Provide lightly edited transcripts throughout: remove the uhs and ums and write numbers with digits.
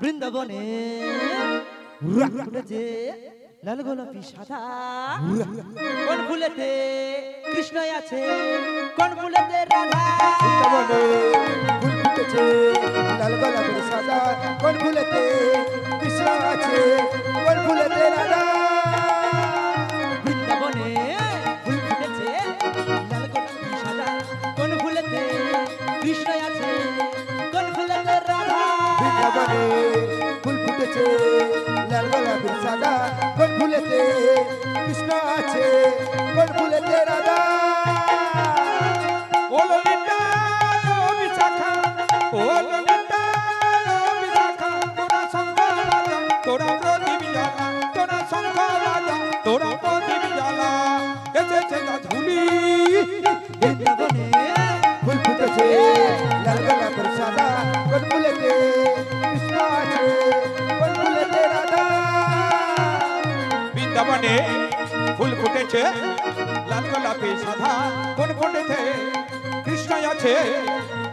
বৃন্দাবনে ফুটেছে লাল গোলাপি সাদা, কোন ফুলেতে কৃষ্ণ আছে, কোন ফুলেতে রাধা। বৃন্দাবনে ফুল ফুটেছে লাল গোলাপি সাদা, কোন ফুলেতে কৃষ্ণ আছে, কোন ফুলেতে রাধা। বৃন্দাবনে ফুল ফুটেছে লাল গোলাপি সাদা, কোন ফুলেতে কৃষ্ণ আছে, কোন ফুলেতে রাধা। বৃন্দাবনে ফুল ফুটেছে লাল গোলাপি সাদা, কোন ফুলেতে কৃষ্ণ আছে, কোন ফুলেতে রাধা। ও ললিতা ও বিশাখা, ও ললিতা ও বিশাখা, তোরা শঙ্খ বাজা, তোরা প্রদীপ জ্বালা, তোরা শঙ্খ বাজা, তোরা প্রদীপ জ্বালা। এসেছে না ঝুলি। বৃন্দাবনে ফুল ফুটেছে লাল গোলাপি সাদা, কোন ফুলেতে কৃষ্ণ আছে, কোন ফুলেতে রাধা। বৃন্দাবনে ফুল ফুটেছে লাল গোলাপি সাদা, কোন ফুটেছে কৃষ্ণ আছে,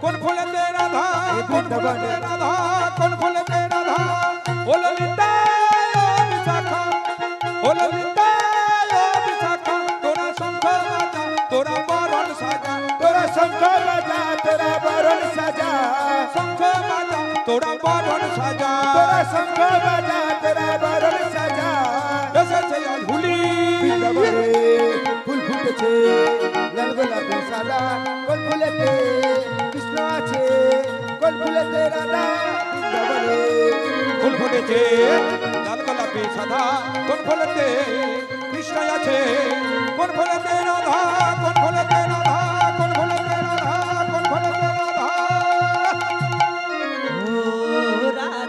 কোন ফুলেতে রাধা, কোন ফুলেতে রাধা, কোন ফুলেতে রাধা। ও ললিতা ও বিশাখা, ও ললিতা ও বিশাখা, তোরা শঙ্খ বাজা, তোরা বরণ সাজা, তোরা শঙ্খ বাজা, তোরা বরণ সাজা, শঙ্খ বাজা, তোরা বরণ সাজা। তোরা শঙ্খ বাজা, তোরা বরণ সাজা। এসেছে আজ হুলি। বৃন্দাবনে ফুল ফুটেছে লাল গোলাপি সাদা, কোন ফুলেতে কৃষ্ণ আছে, কোন ফুলেতে রাধা। বৃন্দাবনে ফুল ফুটেছে লাল গোলাপি সাদা, কোন ফুলেতে কৃষ্ণ আছে, কোন ফুলেতে রাধা, কোন ফুলেতে রাধা।